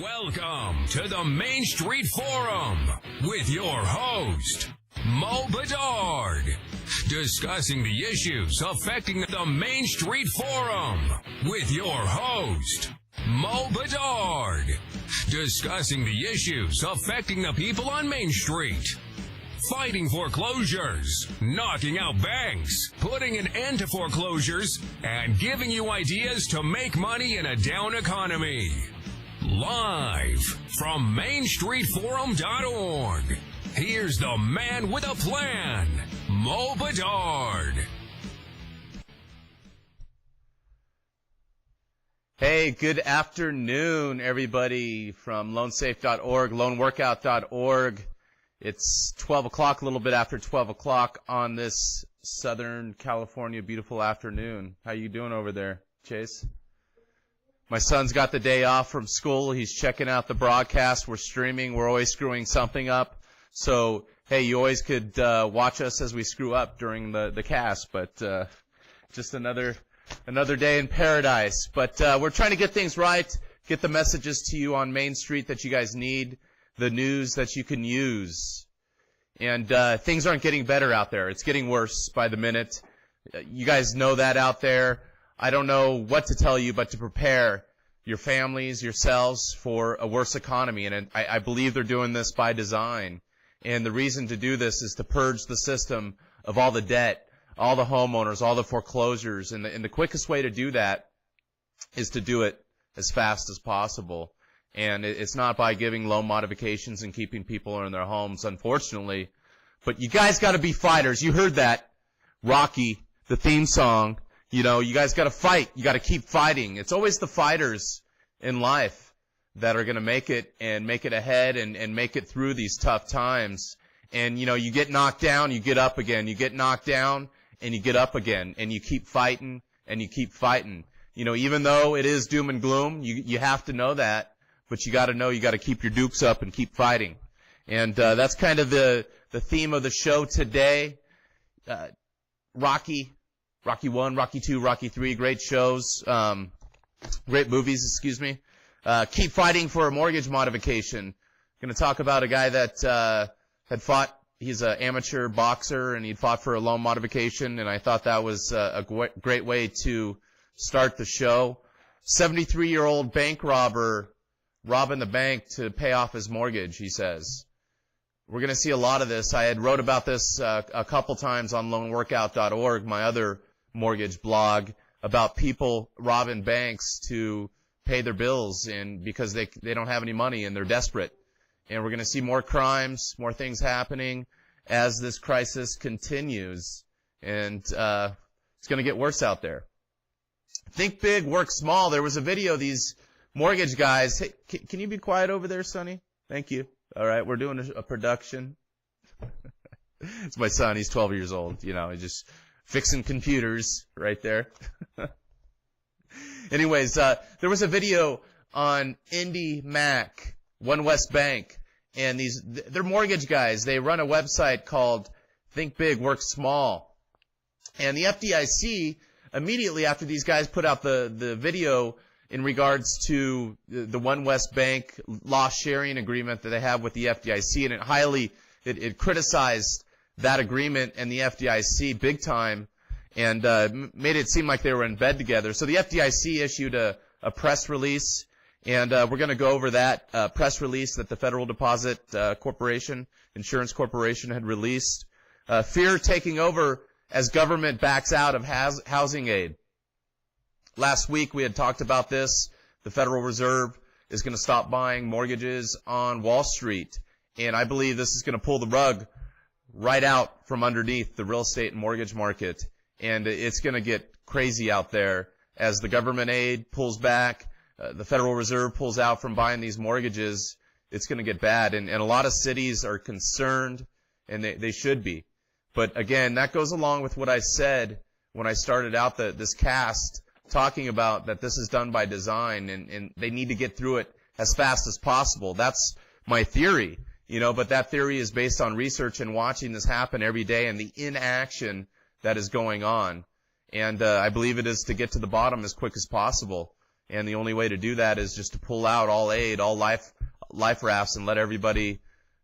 Welcome to the Main Street Forum with your host, Mo Bedard. Discussing the issues affecting the Main Street Forum with your host, Mo Bedard. Discussing the issues affecting the people on Main Street. Fighting foreclosures, knocking out banks, putting an end to foreclosures, and giving you ideas to make money in a down economy. Live from MainStreetForum.org, here's the man with a plan, Mo Bedard. Hey, good afternoon, everybody from LoanSafe.org, LoanWorkout.org. It's 12 o'clock, a little bit after 12 o'clock on this Southern California beautiful afternoon. How you doing over there, Chase? My son's got the day off from school. He's checking out the broadcast. We're streaming. We're always screwing something up. So, hey, you always could watch us as we screw up during the cast. But just another day in paradise. But we're trying to get things right, get the messages to you on Main Street that you guys need, the news that you can use. And things aren't getting better out there. It's getting worse by the minute. You guys know that out there. I don't know what to tell you but to prepare your families, yourselves for a worse economy. And I believe they're doing this by design. And the reason to do this is to purge the system of all the debt, all the homeowners, all the foreclosures. And the quickest way to do that is to do it as fast as possible. And it's not by giving loan modifications and keeping people in their homes, unfortunately. But you guys got to be fighters. You heard that, Rocky, the theme song. You know, you guys got to fight. You got to keep fighting. It's always the fighters in life that are going to make it and make it ahead and make it through these tough times. And, you know, you get knocked down, you get up again. You get knocked down and you get up again. And you keep fighting and you keep fighting. You know, even though it is doom and gloom, you have to know that. But you got to know you got to keep your dukes up and keep fighting. And that's kind of the theme of the show today. Rocky 1, Rocky 2, Rocky 3, great shows, great movies, excuse me. Keep fighting for a mortgage modification. Going to talk about a guy that had fought. He's an amateur boxer, and he'd fought for a loan modification, and I thought that was a great way to start the show. 73-year-old bank robber robbing the bank to pay off his mortgage, he says. We're going to see a lot of this. I had wrote about this a couple times on LoanWorkout.org, my other mortgage blog, about people robbing banks to pay their bills and because they don't have any money and they're desperate. And we're going to see more crimes, more things happening as this crisis continues. And it's going to get worse out there. Think big, work small. There was a video, these mortgage guys. Hey, can you be quiet over there, Sonny? Thank you. All right, we're doing a production. It's my son. He's 12 years old. You know, he's just fixing computers right there. Anyways, there was a video on Indy Mac, One West Bank, and they're mortgage guys. They run a website called Think Big, Work Small. And the FDIC, immediately after these guys put out the video in regards to the One West Bank loss sharing agreement that they have with the FDIC, and it criticized that agreement and the FDIC big time, and made it seem like they were in bed together. So the FDIC issued a press release, and we're going to go over that press release that the Federal Deposit Insurance Corporation had released. Fear taking over as government backs out of housing aid. Last week we had talked about this. The Federal Reserve is going to stop buying mortgages on Wall Street. And I believe this is going to pull the rug right out from underneath the real estate and mortgage market. And it's going to get crazy out there as the government aid pulls back, the Federal Reserve pulls out from buying these mortgages. It's going to get bad. And a lot of cities are concerned, and they should be. But again, that goes along with what I said when I started out this cast, talking about that this is done by design and they need to get through it as fast as possible. That's my theory, you know, but that theory is based on research and watching this happen every day and the inaction that is going on. And I believe it is to get to the bottom as quick as possible. And the only way to do that is just to pull out all aid, all life rafts, and let everybody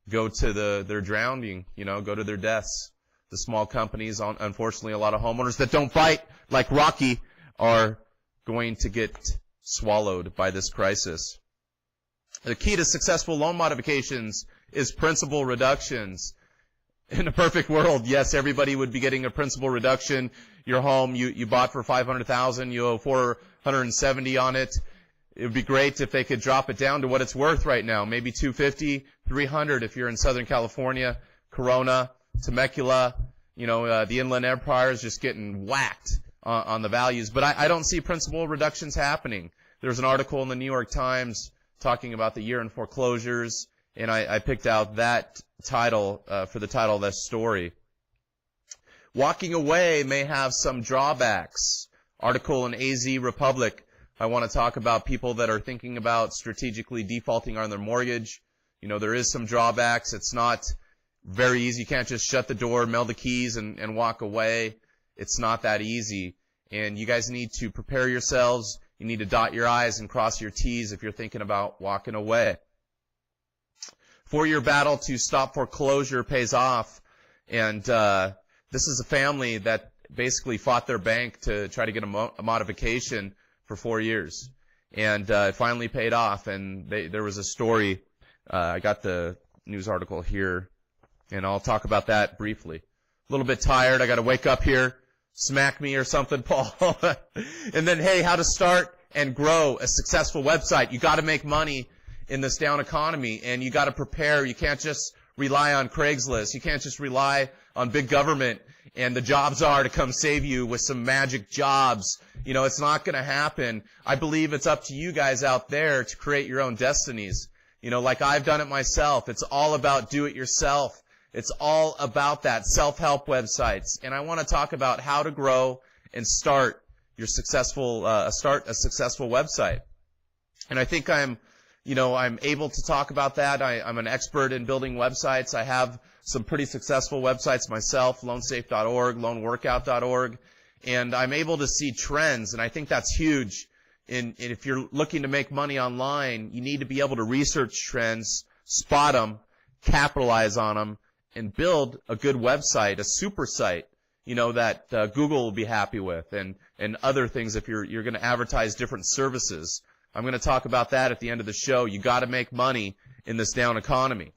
go to their drowning, go to their deaths. The small companies, unfortunately, a lot of homeowners that don't fight like Rocky are going to get swallowed by this crisis. The key to successful loan modifications is principal reductions. In a perfect world, yes, everybody would be getting a principal reduction. Your home you bought for $500,000, you owe $470 on it. It would be great if they could drop it down to what it's worth right now, maybe $250, $300 if you're in Southern California, Corona, Temecula. The Inland Empire is just getting whacked on the values. But I don't see principal reductions happening. There's an article in the New York Times talking about the year in foreclosures, and I picked out that title for the title of this story. Walking away may have some drawbacks. Article in AZ Republic. I want to talk about people that are thinking about strategically defaulting on their mortgage. There is some drawbacks. It's not very easy. You can't just shut the door, mail the keys, and walk away. It's not that easy. And you guys need to prepare yourselves. You need to dot your I's and cross your T's if you're thinking about walking away. 4-year battle to stop foreclosure pays off. And this is a family that basically fought their bank to try to get a modification for 4 years. And it finally paid off. And there was a story. I got the news article here, and I'll talk about that briefly. A little bit tired. I got to wake up here. Smack me or something, Paul. And then, hey, how to start and grow a successful website. You got to make money in this down economy, and you got to prepare. You can't just rely on Craigslist. You can't just rely on big government and the jobs are to come save you with some magic jobs. It's not going to happen. I believe it's up to you guys out there to create your own destinies. Like I've done it myself. It's all about do it yourself. It's all about that self-help websites. And I want to talk about how to grow and start a successful website. And I think I'm able to talk about that. I'm an expert in building websites. I have some pretty successful websites myself, loansafe.org, loanworkout.org, and I'm able to see trends, and I think that's huge. And if you're looking to make money online, you need to be able to research trends, spot them, capitalize on them, and build a good website, a super site, that Google will be happy with, and other things if you're going to advertise different services. I'm going to talk about that at the end of the show. You got to make money in this down economy.